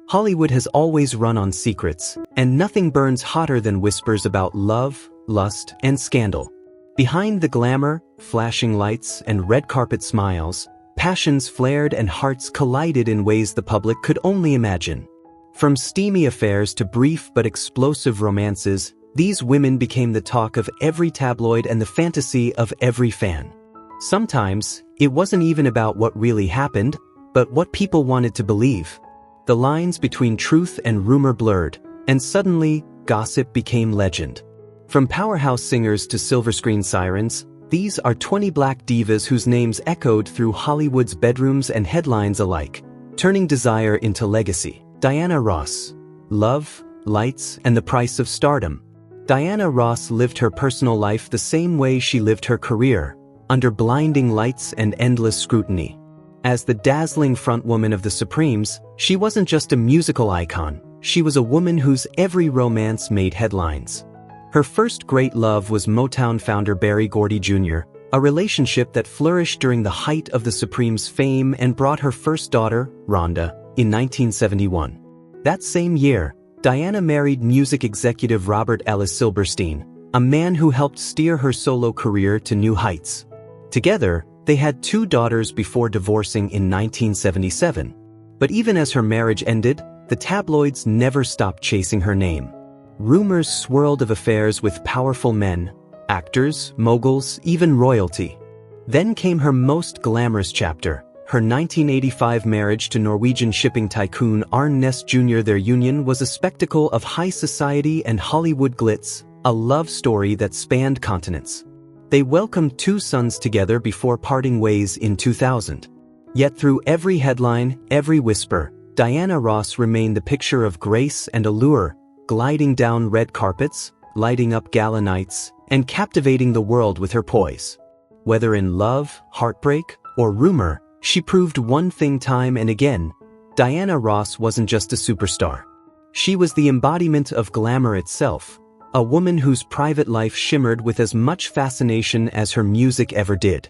Hollywood has always run on secrets, and nothing burns hotter than whispers about love, lust, and scandal. Behind the glamour, flashing lights, and red carpet smiles, passions flared and hearts collided in ways the public could only imagine. From steamy affairs to brief but explosive romances, these women became the talk of every tabloid and the fantasy of every fan. Sometimes, it wasn't even about what really happened, but what people wanted to believe. The lines between truth and rumor blurred, and suddenly, gossip became legend. From powerhouse singers to silver screen sirens, these are 20 black divas whose names echoed through Hollywood's bedrooms and headlines alike, turning desire into legacy. Diana Ross. Love, lights, and the price of stardom. Diana Ross lived her personal life the same way she lived her career, under blinding lights and endless scrutiny. As the dazzling frontwoman of the Supremes, she wasn't just a musical icon, she was a woman whose every romance made headlines. Her first great love was Motown founder Berry Gordy Jr., a relationship that flourished during the height of the Supremes' fame and brought her first daughter, Rhonda, in 1971. That same year, Diana married music executive Robert Ellis Silberstein, a man who helped steer her solo career to new heights. Together, they had 2 daughters before divorcing in 1977. But even as her marriage ended, the tabloids never stopped chasing her name. Rumors swirled of affairs with powerful men, actors, moguls, even royalty. Then came her most glamorous chapter, her 1985 marriage to Norwegian shipping tycoon Arne Næss Jr. Their union was a spectacle of high society and Hollywood glitz, a love story that spanned continents. They welcomed 2 sons together before parting ways in 2000. Yet through every headline, every whisper, Diana Ross remained the picture of grace and allure, gliding down red carpets, lighting up gala nights, and captivating the world with her poise. Whether in love, heartbreak, or rumor, she proved one thing time and again: Diana Ross wasn't just a superstar. She was the embodiment of glamour itself, a woman whose private life shimmered with as much fascination as her music ever did.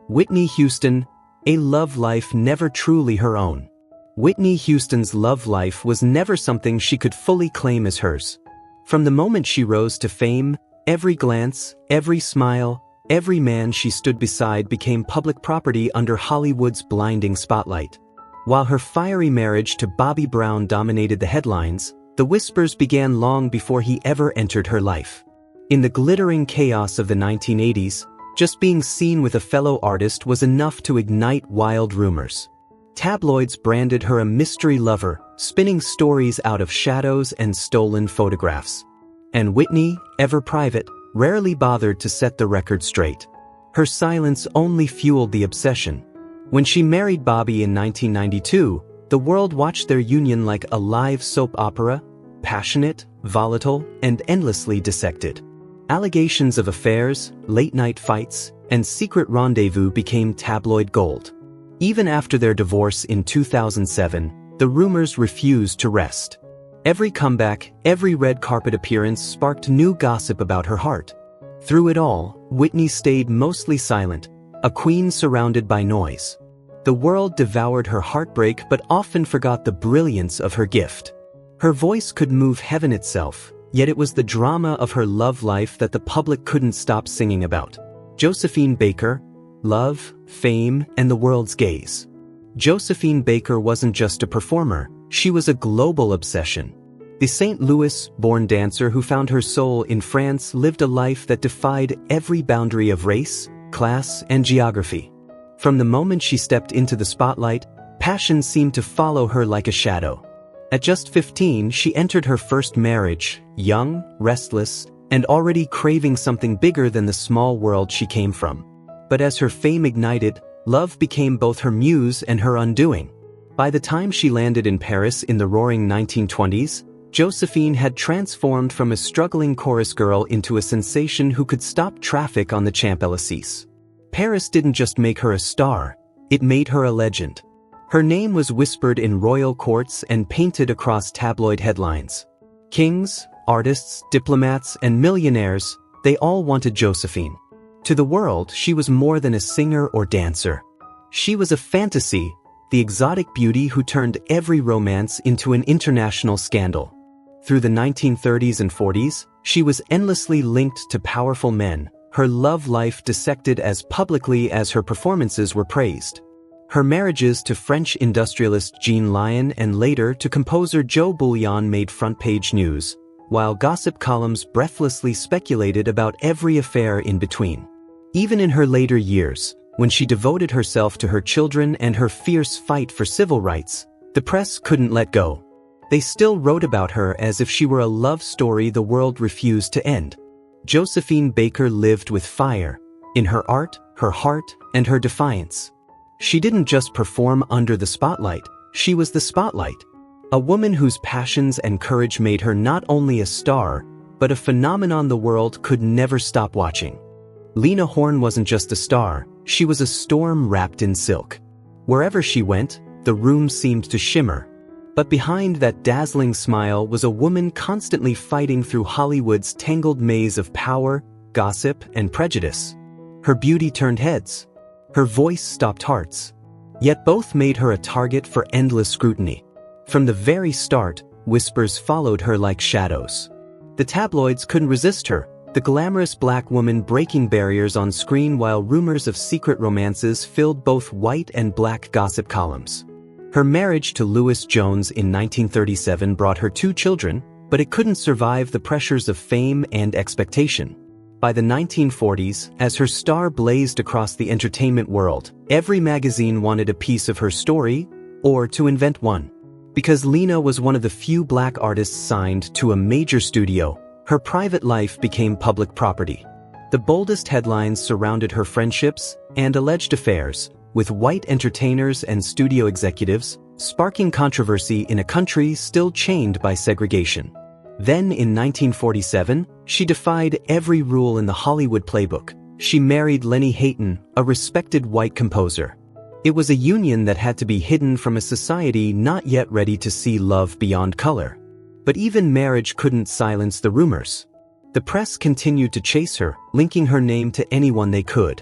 Whitney Houston, a love life never truly her own. Whitney Houston's love life was never something she could fully claim as hers. From the moment she rose to fame, every glance, every smile, every man she stood beside became public property under Hollywood's blinding spotlight. While her fiery marriage to Bobby Brown dominated the headlines, the whispers began long before he ever entered her life. In the glittering chaos of the 1980s, just being seen with a fellow artist was enough to ignite wild rumors. Tabloids branded her a mystery lover, spinning stories out of shadows and stolen photographs. And Whitney, ever private, rarely bothered to set the record straight. Her silence only fueled the obsession. When she married Bobby in 1992, the world watched their union like a live soap opera, passionate, volatile, and endlessly dissected. Allegations of affairs, late-night fights, and secret rendezvous became tabloid gold. Even after their divorce in 2007, the rumors refused to rest. Every comeback, every red carpet appearance sparked new gossip about her heart. Through it all, Whitney stayed mostly silent, a queen surrounded by noise. The world devoured her heartbreak but often forgot the brilliance of her gift. Her voice could move heaven itself, yet it was the drama of her love life that the public couldn't stop singing about. Josephine Baker, love, fame, and the world's gaze. Josephine Baker wasn't just a performer, she was a global obsession. The St. Louis-born dancer who found her soul in France lived a life that defied every boundary of race, class, and geography. From the moment she stepped into the spotlight, passion seemed to follow her like a shadow. At just 15, she entered her first marriage, young, restless, and already craving something bigger than the small world she came from. But as her fame ignited, love became both her muse and her undoing. By the time she landed in Paris in the roaring 1920s, Josephine had transformed from a struggling chorus girl into a sensation who could stop traffic on the Champs-Élysées. Paris didn't just make her a star, it made her a legend. Her name was whispered in royal courts and painted across tabloid headlines. Kings, artists, diplomats, and millionaires, they all wanted Josephine. To the world, she was more than a singer or dancer. She was a fantasy, the exotic beauty who turned every romance into an international scandal. Through the 1930s and 40s, she was endlessly linked to powerful men, her love life dissected as publicly as her performances were praised. Her marriages to French industrialist Jean Lion and later to composer Joe Bouillon made front-page news, while gossip columns breathlessly speculated about every affair in between. Even in her later years, when she devoted herself to her children and her fierce fight for civil rights, the press couldn't let go. They still wrote about her as if she were a love story the world refused to end. Josephine Baker lived with fire, in her art, her heart, and her defiance. She didn't just perform under the spotlight, she was the spotlight. A woman whose passions and courage made her not only a star, but a phenomenon the world could never stop watching. Lena Horne wasn't just a star, she was a storm wrapped in silk. Wherever she went, the room seemed to shimmer. But behind that dazzling smile was a woman constantly fighting through Hollywood's tangled maze of power, gossip, and prejudice. Her beauty turned heads. Her voice stopped hearts. Yet both made her a target for endless scrutiny. From the very start, whispers followed her like shadows. The tabloids couldn't resist her, the glamorous black woman breaking barriers on screen while rumors of secret romances filled both white and black gossip columns. Her marriage to Lewis Jones in 1937 brought her 2 children, but it couldn't survive the pressures of fame and expectation. By the 1940s, as her star blazed across the entertainment world, every magazine wanted a piece of her story, or to invent one. Because Lena was one of the few black artists signed to a major studio, her private life became public property. The boldest headlines surrounded her friendships and alleged affairs, with white entertainers and studio executives, sparking controversy in a country still chained by segregation. Then in 1947, she defied every rule in the Hollywood playbook. She married Lenny Hayton, a respected white composer. It was a union that had to be hidden from a society not yet ready to see love beyond color. But even marriage couldn't silence the rumors. The press continued to chase her, linking her name to anyone they could.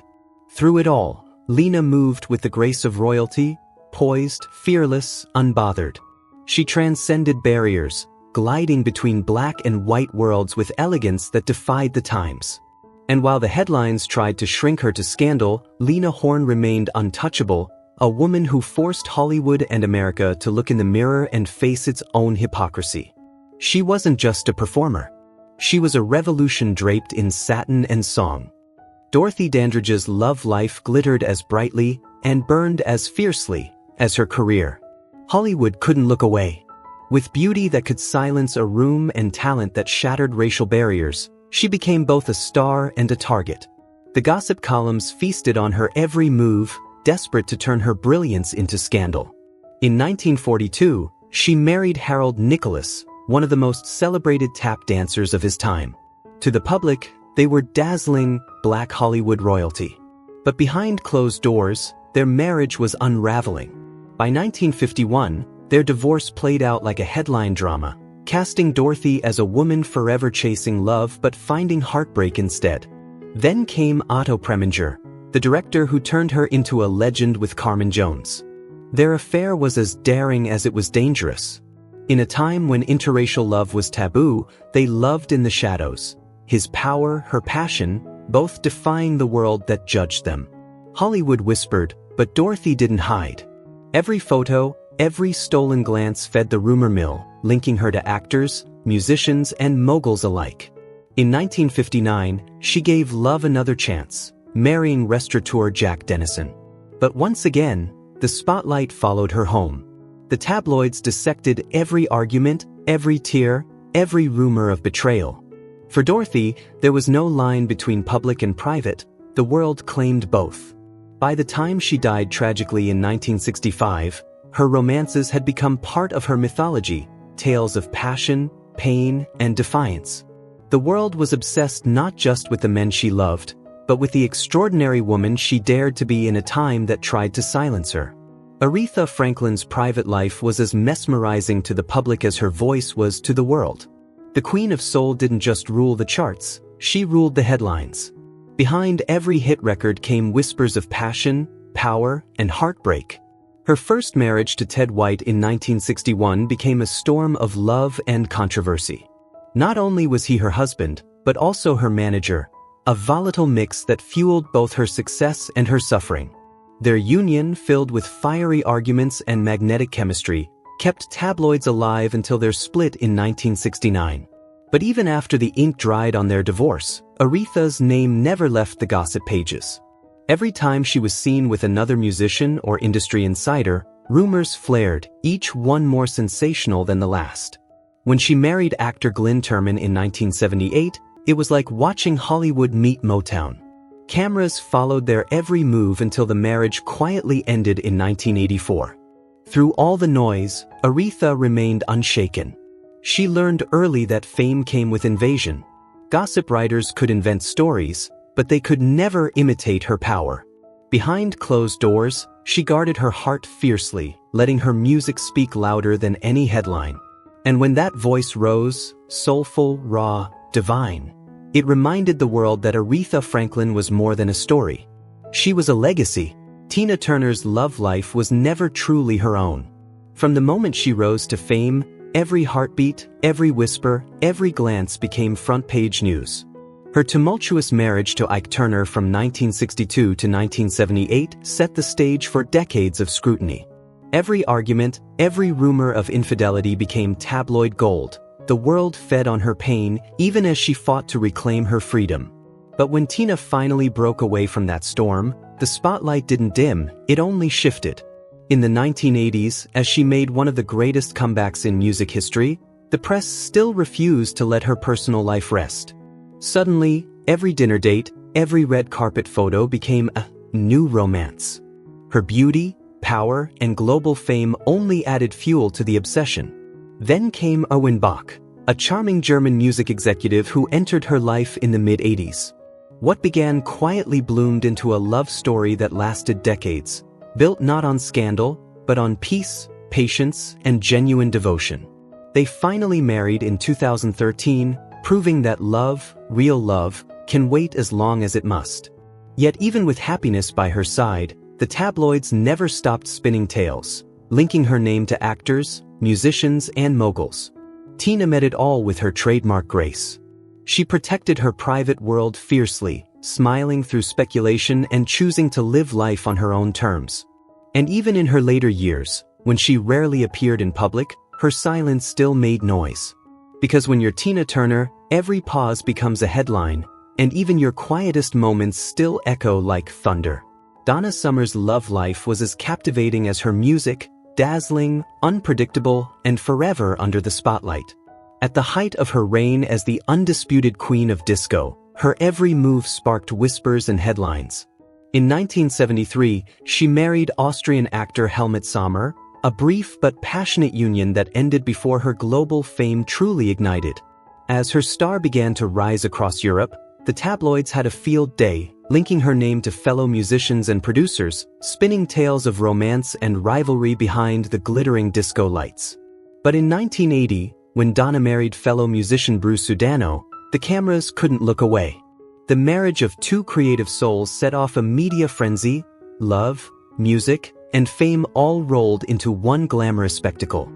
Through it all, Lena moved with the grace of royalty, poised, fearless, unbothered. She transcended barriers, gliding between black and white worlds with elegance that defied the times. And while the headlines tried to shrink her to scandal, Lena Horne remained untouchable, a woman who forced Hollywood and America to look in the mirror and face its own hypocrisy. She wasn't just a performer. She was a revolution draped in satin and song. Dorothy Dandridge's love life glittered as brightly and burned as fiercely as her career. Hollywood couldn't look away. With beauty that could silence a room and talent that shattered racial barriers, she became both a star and a target. The gossip columns feasted on her every move, desperate to turn her brilliance into scandal. In 1942, she married Harold Nicholas, one of the most celebrated tap dancers of his time. To the public, they were dazzling black Hollywood royalty. But behind closed doors, their marriage was unraveling. By 1951, their divorce played out like a headline drama, casting Dorothy as a woman forever chasing love but finding heartbreak instead. Then came Otto Preminger, the director who turned her into a legend with Carmen Jones. Their affair was as daring as it was dangerous. In a time when interracial love was taboo, they loved in the shadows. His power, her passion, both defying the world that judged them. Hollywood whispered, but Dorothy didn't hide. Every photo, every stolen glance fed the rumor mill, linking her to actors, musicians, and moguls alike. In 1959, she gave love another chance, marrying restaurateur Jack Dennison. But once again, the spotlight followed her home. The tabloids dissected every argument, every tear, every rumor of betrayal. For Dorothy, there was no line between public and private. The world claimed both. By the time she died tragically in 1965, her romances had become part of her mythology, tales of passion, pain, and defiance. The world was obsessed not just with the men she loved, but with the extraordinary woman she dared to be in a time that tried to silence her. Aretha Franklin's private life was as mesmerizing to the public as her voice was to the world. The Queen of Soul didn't just rule the charts, she ruled the headlines. Behind every hit record came whispers of passion, power, and heartbreak. Her Her first marriage to Ted White in 1961 became a storm of love and controversy. Not only was he her husband, but also her manager, a volatile mix that fueled both her success and her suffering. Their union, filled with fiery arguments and magnetic chemistry, kept tabloids alive until their split in 1969. But even after the ink dried on their divorce, Aretha's name never left the gossip pages. Every time she was seen with another musician or industry insider, rumors flared, each one more sensational than the last. When she married actor Glyn Turman in 1978, it was like watching Hollywood meet Motown. Cameras followed their every move until the marriage quietly ended in 1984. Through all the noise, Aretha remained unshaken. She learned early that fame came with invasion. Gossip writers could invent stories, but they could never imitate her power. Behind closed doors, she guarded her heart fiercely, letting her music speak louder than any headline. And when that voice rose, soulful, raw, divine, it reminded the world that Aretha Franklin was more than a story. She was a legacy. Tina Turner's love life was never truly her own. From the moment she rose to fame, every heartbeat, every whisper, every glance became front-page news. Her tumultuous marriage to Ike Turner from 1962 to 1978 set the stage for decades of scrutiny. Every argument, every rumor of infidelity became tabloid gold. The world fed on her pain, even as she fought to reclaim her freedom. But when Tina finally broke away from that storm, the spotlight didn't dim, it only shifted. In the 1980s, as she made one of the greatest comebacks in music history, the press still refused to let her personal life rest. Suddenly, every dinner date, every red carpet photo became a new romance. Her beauty, power, and global fame only added fuel to the obsession. Then came Erwin Bach, a charming German music executive who entered her life in the mid-80s. What began quietly bloomed into a love story that lasted decades, built not on scandal, but on peace, patience, and genuine devotion. They finally married in 2013, proving that love, real love, can wait as long as it must. Yet even with happiness by her side, the tabloids never stopped spinning tales, linking her name to actors, musicians, and moguls. Tina met it all with her trademark grace. She protected her private world fiercely, smiling through speculation and choosing to live life on her own terms. And even in her later years, when she rarely appeared in public, her silence still made noise. Because when you're Tina Turner, every pause becomes a headline, and even your quietest moments still echo like thunder. Donna Summer's love life was as captivating as her music, dazzling, unpredictable, and forever under the spotlight. At the height of her reign as the undisputed queen of disco, her every move sparked whispers and headlines. In 1973, she married Austrian actor Helmut Sommer, a brief but passionate union that ended before her global fame truly ignited. As her star began to rise across Europe, the tabloids had a field day, linking her name to fellow musicians and producers, spinning tales of romance and rivalry behind the glittering disco lights. But in 1980, when Donna married fellow musician Bruce Sudano, the cameras couldn't look away. The marriage of two creative souls set off a media frenzy. Love, music, and fame all rolled into one glamorous spectacle.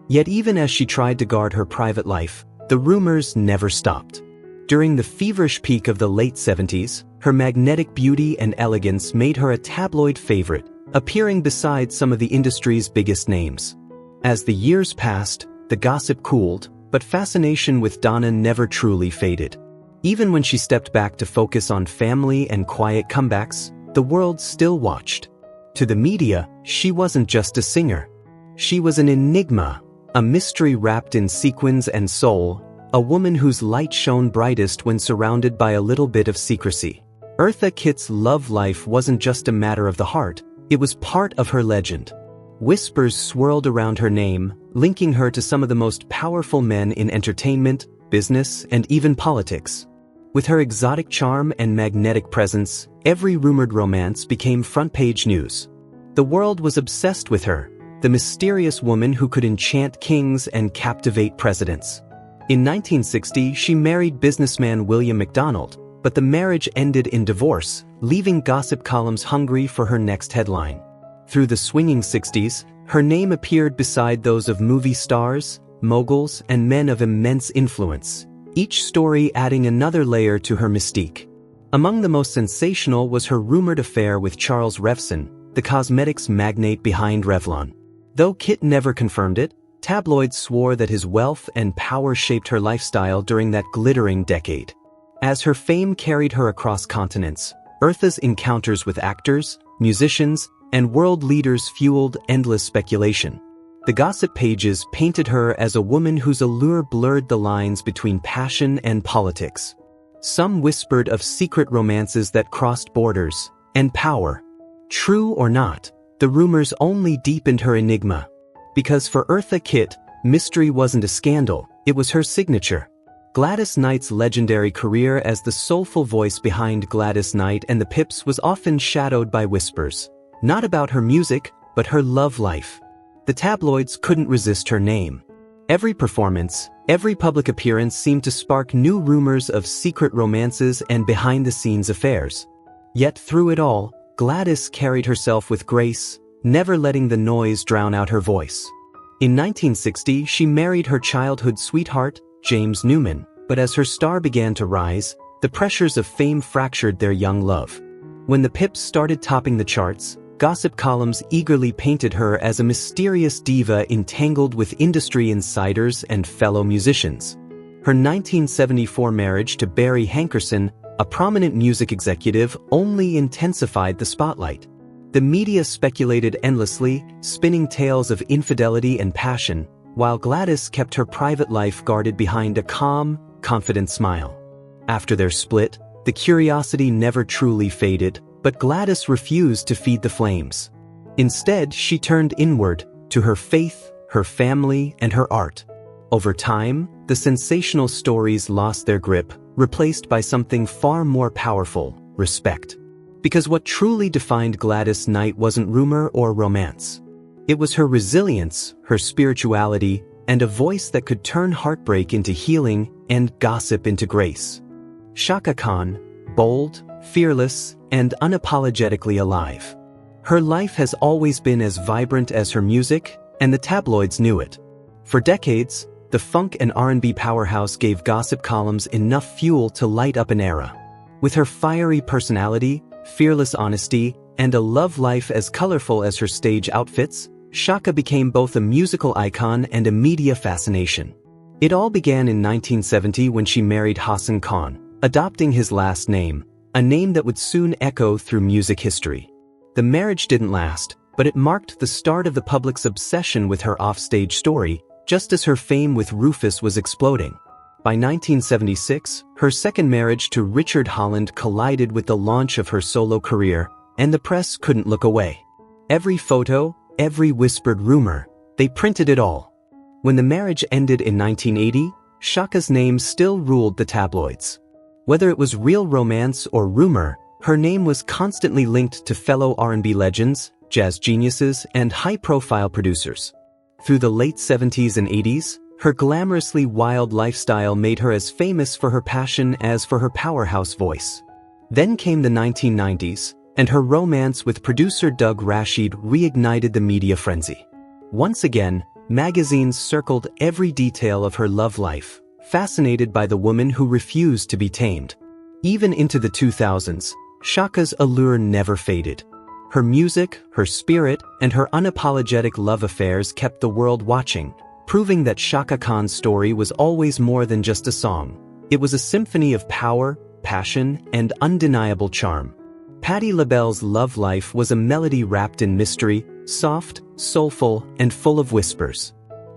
Yet even as she tried to guard her private life, the rumors never stopped. During the feverish peak of the late 70s, her magnetic beauty and elegance made her a tabloid favorite, appearing beside some of the industry's biggest names. As the years passed, the gossip cooled, but fascination with Donna never truly faded. Even when she stepped back to focus on family and quiet comebacks, the world still watched. To the media, she wasn't just a singer. She was an enigma, a mystery wrapped in sequins and soul, a woman whose light shone brightest when surrounded by a little bit of secrecy. Eartha Kitt's love life wasn't just a matter of the heart, it was part of her legend. Whispers swirled around her name, linking her to some of the most powerful men in entertainment, business, and even politics. With her exotic charm and magnetic presence, every rumored romance became front-page news. The world was obsessed with her, the mysterious woman who could enchant kings and captivate presidents. In 1960, she married businessman William McDonald, but the marriage ended in divorce, leaving gossip columns hungry for her next headline. Through the swinging 60s, her name appeared beside those of movie stars, moguls, and men of immense influence, each story adding another layer to her mystique. Among the most sensational was her rumored affair with Charles Revson, the cosmetics magnate behind Revlon. Though Kit never confirmed it, tabloids swore that his wealth and power shaped her lifestyle during that glittering decade. As her fame carried her across continents, Eartha's encounters with actors, musicians, and world leaders fueled endless speculation. The gossip pages painted her as a woman whose allure blurred the lines between passion and politics. Some whispered of secret romances that crossed borders, and power. True or not, the rumors only deepened her enigma. Because for Eartha Kitt, mystery wasn't a scandal, it was her signature. Gladys Knight's legendary career as the soulful voice behind Gladys Knight and the Pips was often shadowed by whispers. Not about her music, but her love life. The tabloids couldn't resist her name. Every performance, every public appearance seemed to spark new rumors of secret romances and behind-the-scenes affairs. Yet through it all, Gladys carried herself with grace, never letting the noise drown out her voice. In 1960, she married her childhood sweetheart, James Newman, but as her star began to rise, the pressures of fame fractured their young love. When the Pips started topping the charts, gossip columns eagerly painted her as a mysterious diva entangled with industry insiders and fellow musicians. Her 1974 marriage to Barry Hankerson, a prominent music executive, only intensified the spotlight. The media speculated endlessly, spinning tales of infidelity and passion, while Gladys kept her private life guarded behind a calm, confident smile. After their split, the curiosity never truly faded, but Gladys refused to feed the flames. Instead, she turned inward, to her faith, her family, and her art. Over time, the sensational stories lost their grip, replaced by something far more powerful: respect. Because what truly defined Gladys Knight wasn't rumor or romance. It was her resilience, her spirituality, and a voice that could turn heartbreak into healing and gossip into grace. Chaka Khan, bold, fearless, and unapologetically alive. Her life has always been as vibrant as her music, and the tabloids knew it. For decades, the funk and R&B powerhouse gave gossip columns enough fuel to light up an era. With her fiery personality, fearless honesty, and a love life as colorful as her stage outfits, Chaka became both a musical icon and a media fascination. It all began in 1970 when she married Hassan Khan, adopting his last name, a name that would soon echo through music history. The marriage didn't last, but it marked the start of the public's obsession with her offstage story, just as her fame with Rufus was exploding. By 1976, her second marriage to Richard Holland collided with the launch of her solo career, and the press couldn't look away. Every photo, every whispered rumor, they printed it all. When the marriage ended in 1980, Chaka's name still ruled the tabloids. Whether it was real romance or rumor, her name was constantly linked to fellow R&B legends, jazz geniuses, and high-profile producers. Through the late 70s and 80s, her glamorously wild lifestyle made her as famous for her passion as for her powerhouse voice. Then came the 1990s, and her romance with producer Doug Rashid reignited the media frenzy. Once again, magazines circled every detail of her love life, fascinated by the woman who refused to be tamed. Even into the 2000s, Chaka's allure never faded. Her music, her spirit, and her unapologetic love affairs kept the world watching, proving that Chaka Khan's story was always more than just a song. It was a symphony of power, passion, and undeniable charm. Patti LaBelle's love life was a melody wrapped in mystery, soft, soulful, and full of whispers.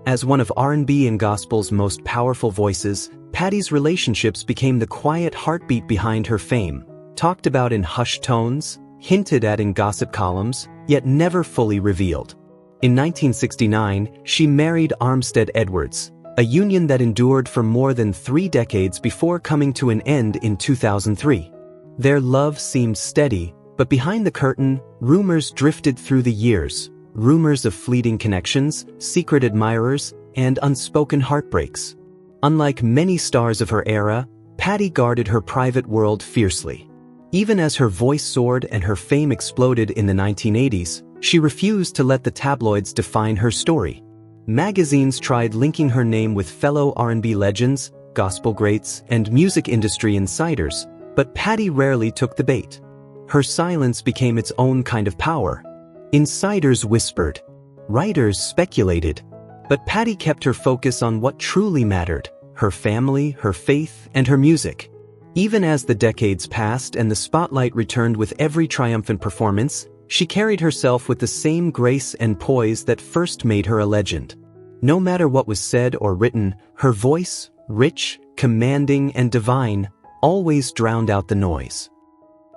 As one of R&B and gospel's most powerful voices, Patti's relationships became the quiet heartbeat behind her fame, talked about in hushed tones, hinted at in gossip columns, yet never fully revealed. In 1969, she married Armstead Edwards, a union that endured for more than 3 decades before coming to an end in 2003. Their love seemed steady, but behind the curtain, rumors drifted through the years, rumors of fleeting connections, secret admirers, and unspoken heartbreaks. Unlike many stars of her era, Patti guarded her private world fiercely. Even as her voice soared and her fame exploded in the 1980s, She refused to let the tabloids define her story. Magazines tried linking her name with fellow R&B legends, gospel greats, and music industry insiders, but Patty rarely took the bait. Her silence became its own kind of power. Insiders whispered. Writers speculated. But Patty kept her focus on what truly mattered: her family, her faith, and her music. Even as the decades passed and the spotlight returned with every triumphant performance, she carried herself with the same grace and poise that first made her a legend. No matter what was said or written, her voice, rich, commanding, and divine, always drowned out the noise.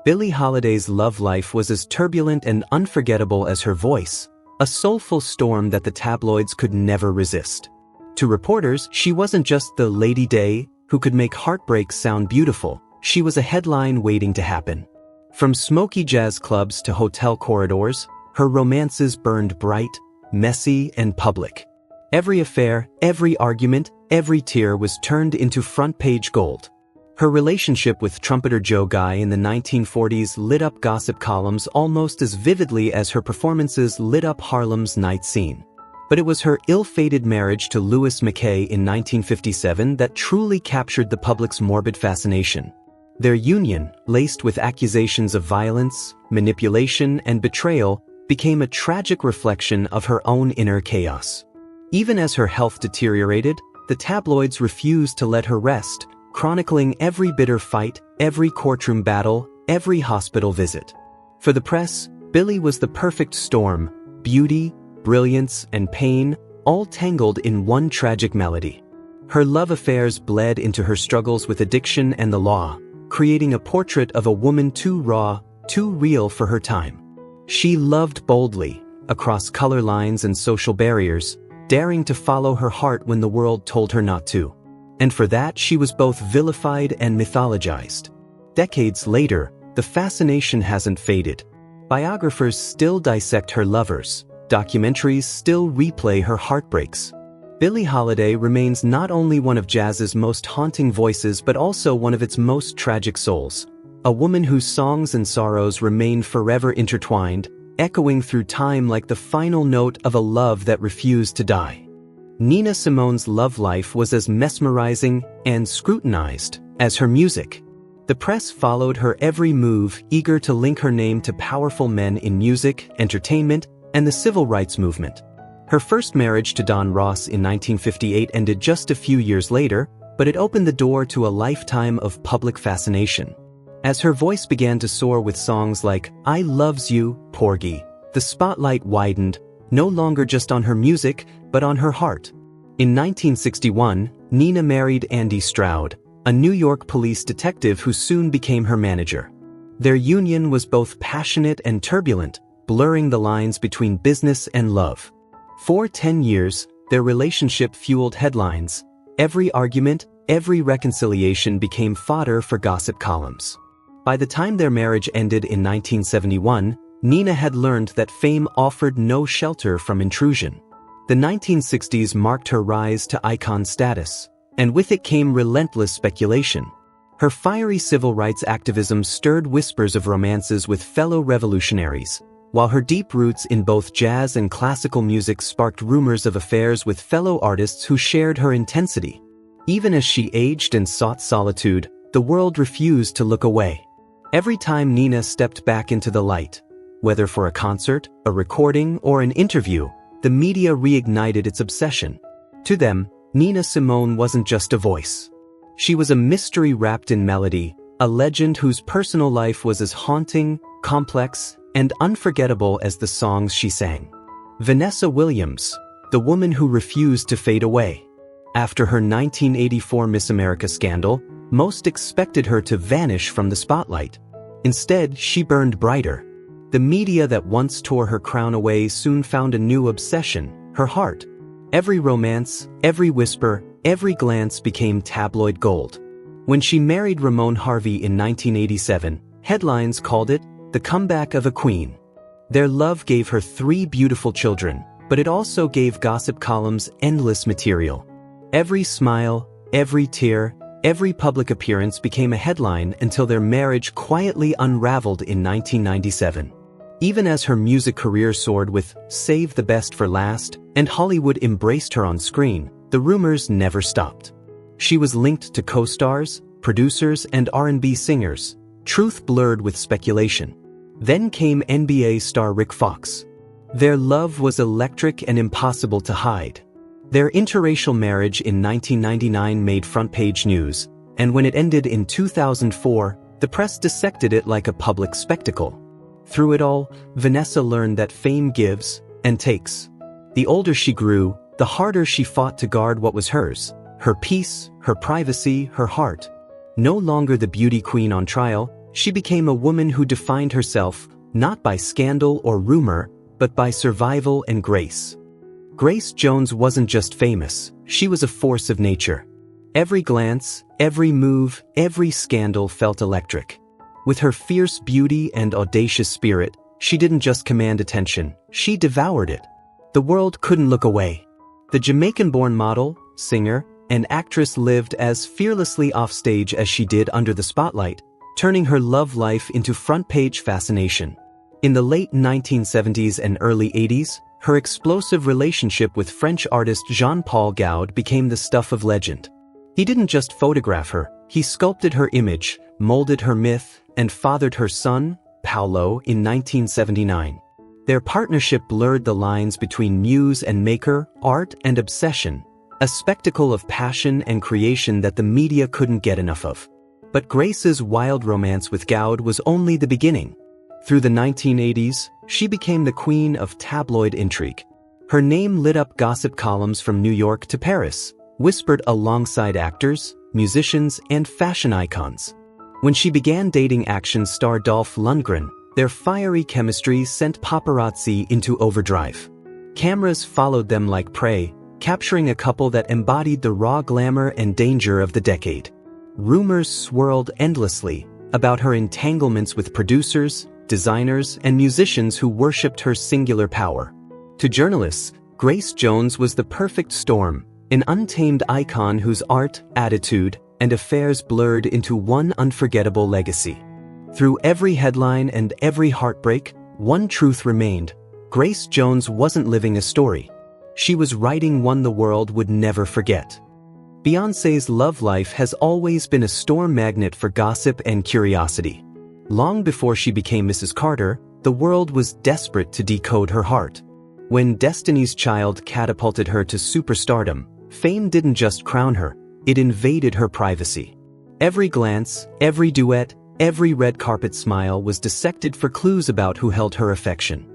Billie Holiday's love life was as turbulent and unforgettable as her voice, a soulful storm that the tabloids could never resist. To reporters, she wasn't just the Lady Day who could make heartbreak sound beautiful. She was a headline waiting to happen. From smoky jazz clubs to hotel corridors, her romances burned bright, messy, and public. Every affair, every argument, every tear was turned into front-page gold. Her relationship with trumpeter Joe Guy in the 1940s lit up gossip columns almost as vividly as her performances lit up Harlem's night scene. But it was her ill-fated marriage to Louis McKay in 1957 that truly captured the public's morbid fascination. Their union, laced with accusations of violence, manipulation, and betrayal, became a tragic reflection of her own inner chaos. Even as her health deteriorated, the tabloids refused to let her rest, chronicling every bitter fight, every courtroom battle, every hospital visit. For the press, Billie was the perfect storm: beauty, brilliance, and pain, all tangled in one tragic melody. Her love affairs bled into her struggles with addiction and the law, creating a portrait of a woman too raw, too real for her time. She loved boldly, across color lines and social barriers, daring to follow her heart when the world told her not to. And for that, she was both vilified and mythologized. Decades later, the fascination hasn't faded. Biographers still dissect her lovers. Documentaries still replay her heartbreaks. Billie Holiday remains not only one of jazz's most haunting voices but also one of its most tragic souls. A woman whose songs and sorrows remain forever intertwined, echoing through time like the final note of a love that refused to die. Nina Simone's love life was as mesmerizing and scrutinized as her music. The press followed her every move, eager to link her name to powerful men in music, entertainment, and the civil rights movement. Her first marriage to Don Ross in 1958 ended just a few years later, but it opened the door to a lifetime of public fascination. As her voice began to soar with songs like I Loves You, Porgy, the spotlight widened, no longer just on her music, but on her heart. In 1961, Nina married Andy Stroud, a New York police detective who soon became her manager. Their union was both passionate and turbulent, blurring the lines between business and love. For 10 years, their relationship fueled headlines. Every argument, every reconciliation became fodder for gossip columns. By the time their marriage ended in 1971, Nina had learned that fame offered no shelter from intrusion. The 1960s marked her rise to icon status, and with it came relentless speculation. Her fiery civil rights activism stirred whispers of romances with fellow revolutionaries, while her deep roots in both jazz and classical music sparked rumors of affairs with fellow artists who shared her intensity. Even as she aged and sought solitude, the world refused to look away. Every time Nina stepped back into the light, whether for a concert, a recording, or an interview, the media reignited its obsession. To them, Nina Simone wasn't just a voice. She was a mystery wrapped in melody, a legend whose personal life was as haunting, complex, and unforgettable as the songs she sang. Vanessa Williams, the woman who refused to fade away. After her 1984 Miss America scandal, most expected her to vanish from the spotlight. Instead, she burned brighter. The media that once tore her crown away soon found a new obsession: her heart. Every romance, every whisper, every glance became tabloid gold. When she married Ramon Harvey in 1987, headlines called it the comeback of a queen. Their love gave her 3 beautiful children, but it also gave gossip columns endless material. Every smile, every tear, every public appearance became a headline until their marriage quietly unraveled in 1997. Even as her music career soared with Save the Best for Last and Hollywood embraced her on screen, the rumors never stopped. She was linked to co-stars, producers, and R&B singers, truth blurred with speculation. Then came NBA star Rick Fox. Their love was electric and impossible to hide. Their interracial marriage in 1999 made front-page news, and when it ended in 2004, the press dissected it like a public spectacle. Through it all, Vanessa learned that fame gives and takes. The older she grew, the harder she fought to guard what was hers: her peace, her privacy, her heart. No longer the beauty queen on trial, she became a woman who defined herself not by scandal or rumor, but by survival and grace. Grace Jones wasn't just famous, she was a force of nature. Every glance, every move, every scandal felt electric. With her fierce beauty and audacious spirit, she didn't just command attention, she devoured it. The world couldn't look away. The Jamaican-born model, singer, and actress lived as fearlessly offstage as she did under the spotlight, turning her love life into front-page fascination. In the late 1970s and early 80s, her explosive relationship with French artist Jean-Paul Goude became the stuff of legend. He didn't just photograph her, he sculpted her image, molded her myth, and fathered her son, Paolo, in 1979. Their partnership blurred the lines between muse and maker, art and obsession, a spectacle of passion and creation that the media couldn't get enough of. But Grace's wild romance with Goude was only the beginning. Through the 1980s, she became the queen of tabloid intrigue. Her name lit up gossip columns from New York to Paris, whispered alongside actors, musicians, and fashion icons. When she began dating action star Dolph Lundgren, their fiery chemistry sent paparazzi into overdrive. Cameras followed them like prey, capturing a couple that embodied the raw glamour and danger of the decade. Rumors swirled endlessly about her entanglements with producers, designers, and musicians who worshipped her singular power. To journalists, Grace Jones was the perfect storm, an untamed icon whose art, attitude, and affairs blurred into one unforgettable legacy. Through every headline and every heartbreak, one truth remained: Grace Jones wasn't living a story. She was writing one the world would never forget. Beyoncé's love life has always been a storm magnet for gossip and curiosity. Long before she became Mrs. Carter, the world was desperate to decode her heart. When Destiny's Child catapulted her to superstardom, fame didn't just crown her, it invaded her privacy. Every glance, every duet, every red carpet smile was dissected for clues about who held her affection.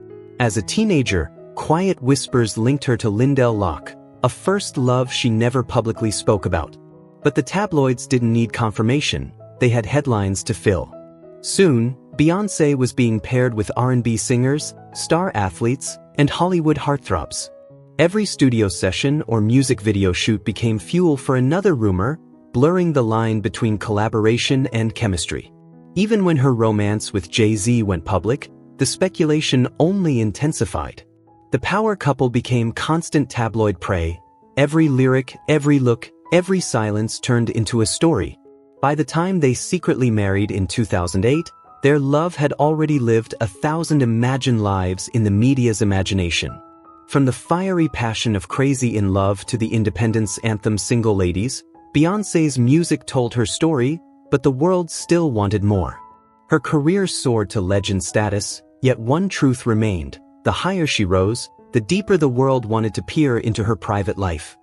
As a teenager, quiet whispers linked her to Lindell Locke, a first love she never publicly spoke about. But the tabloids didn't need confirmation, they had headlines to fill. Soon, Beyoncé was being paired with R&B singers, star athletes, and Hollywood heartthrobs. Every studio session or music video shoot became fuel for another rumor, blurring the line between collaboration and chemistry. Even when her romance with Jay-Z went public, the speculation only intensified. The power couple became constant tabloid prey. Every lyric, every look, every silence turned into a story. By the time they secretly married in 2008, their love had already lived 1,000 imagined lives in the media's imagination. From the fiery passion of Crazy in Love to the independence anthem Single Ladies, Beyoncé's music told her story, but the world still wanted more. Her career soared to legend status, yet one truth remained: the higher she rose, the deeper the world wanted to peer into her private life.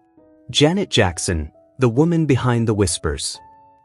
Janet Jackson, the woman behind the whispers.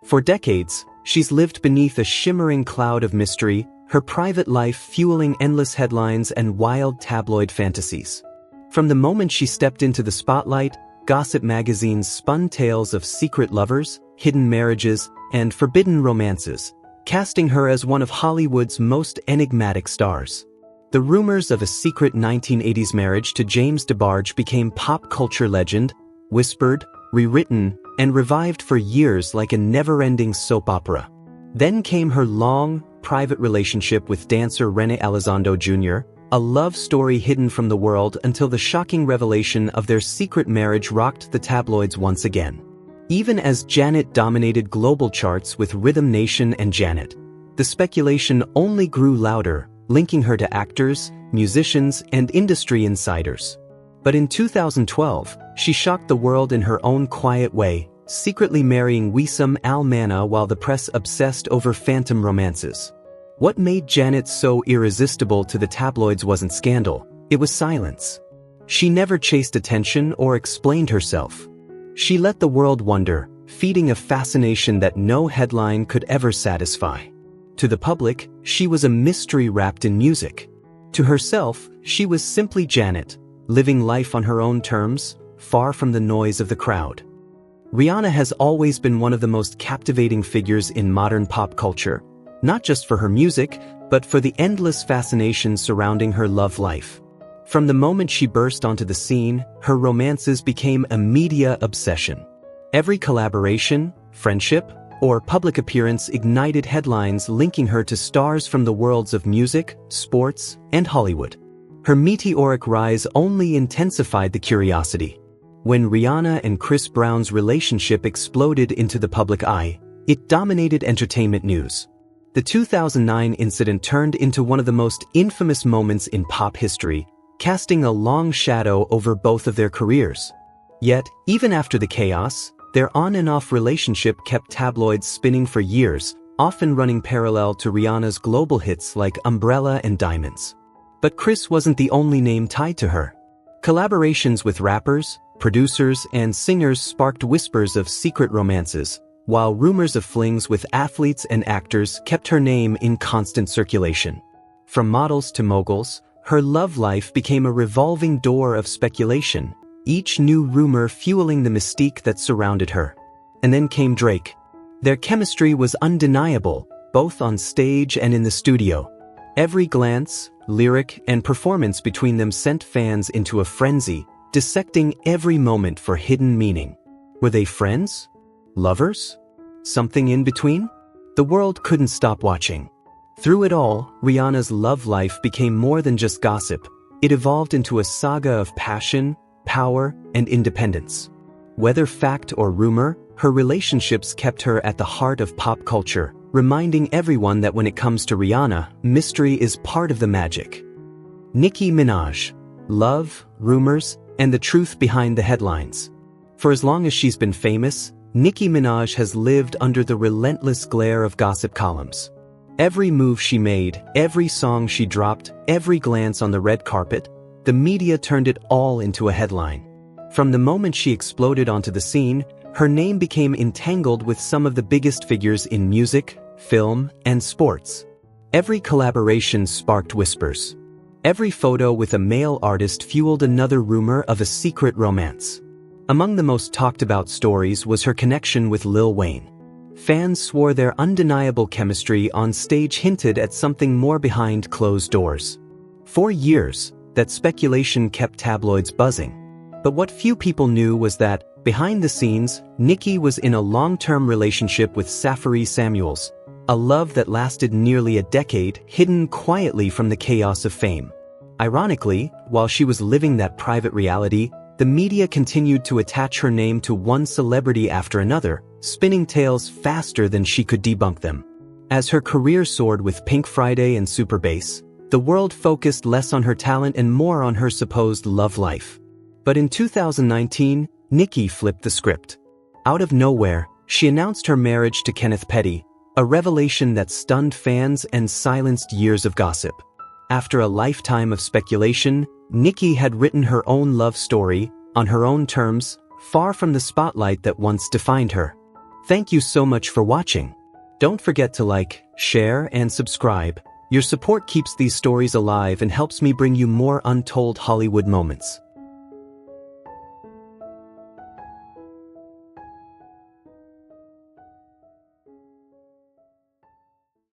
For decades, she's lived beneath a shimmering cloud of mystery, her private life fueling endless headlines and wild tabloid fantasies. From the moment she stepped into the spotlight, gossip magazines spun tales of secret lovers, hidden marriages, and forbidden romances, casting her as one of Hollywood's most enigmatic stars. The rumors of a secret 1980s marriage to James DeBarge became pop culture legend, whispered, rewritten, and revived for years like a never-ending soap opera. Then came her long, private relationship with dancer Rene Elizondo Jr., a love story hidden from the world until the shocking revelation of their secret marriage rocked the tabloids once again. Even as Janet dominated global charts with Rhythm Nation and Janet, the speculation only grew louder, linking her to actors, musicians, and industry insiders. But in 2012, she shocked the world in her own quiet way, secretly marrying Wissam Al-Mana while the press obsessed over phantom romances. What made Janet so irresistible to the tabloids wasn't scandal, it was silence. She never chased attention or explained herself. She let the world wonder, feeding a fascination that no headline could ever satisfy. To the public, she was a mystery wrapped in music. To herself, she was simply Janet, living life on her own terms, far from the noise of the crowd. Rihanna has always been one of the most captivating figures in modern pop culture, not just for her music, but for the endless fascination surrounding her love life. From the moment she burst onto the scene, her romances became a media obsession. Every collaboration, friendship, or public appearance ignited headlines linking her to stars from the worlds of music, sports, and Hollywood. Her meteoric rise only intensified the curiosity. When Rihanna and Chris Brown's relationship exploded into the public eye, it dominated entertainment news. The 2009 incident turned into one of the most infamous moments in pop history, casting a long shadow over both of their careers. Yet, even after the chaos, their on-and-off relationship kept tabloids spinning for years, often running parallel to Rihanna's global hits like Umbrella and Diamonds. But Chris wasn't the only name tied to her. Collaborations with rappers, producers, and singers sparked whispers of secret romances, while rumors of flings with athletes and actors kept her name in constant circulation. From models to moguls, her love life became a revolving door of speculation, each new rumor fueling the mystique that surrounded her. And then came Drake. Their chemistry was undeniable, both on stage and in the studio. Every glance, lyric, and performance between them sent fans into a frenzy, dissecting every moment for hidden meaning. Were they friends? Lovers? Something in between? The world couldn't stop watching. Through it all, Rihanna's love life became more than just gossip. It evolved into a saga of passion, power, and independence. Whether fact or rumor, her relationships kept her at the heart of pop culture, reminding everyone that when it comes to Rihanna, mystery is part of the magic. Nicki Minaj. Love, rumors, and the truth behind the headlines. For as long as she's been famous, Nicki Minaj has lived under the relentless glare of gossip columns. Every move she made, every song she dropped, every glance on the red carpet, the media turned it all into a headline. From the moment she exploded onto the scene, her name became entangled with some of the biggest figures in music, film, and sports. Every collaboration sparked whispers. Every photo with a male artist fueled another rumor of a secret romance. Among the most talked about stories was her connection with Lil Wayne. Fans swore their undeniable chemistry on stage hinted at something more behind closed doors. For years, that speculation kept tabloids buzzing. But what few people knew was that, behind the scenes, Nicki was in a long-term relationship with Safari Samuels, a love that lasted nearly a decade, hidden quietly from the chaos of fame. Ironically, while she was living that private reality, the media continued to attach her name to one celebrity after another, spinning tales faster than she could debunk them. As her career soared with Pink Friday and Super Bass, the world focused less on her talent and more on her supposed love life. But in 2019, Nicki flipped the script. Out of nowhere, she announced her marriage to Kenneth Petty, a revelation that stunned fans and silenced years of gossip. After a lifetime of speculation, Nicki had written her own love story, on her own terms, far from the spotlight that once defined her. Thank you so much for watching. Don't forget to like, share, and subscribe. Your support keeps these stories alive and helps me bring you more untold Hollywood moments.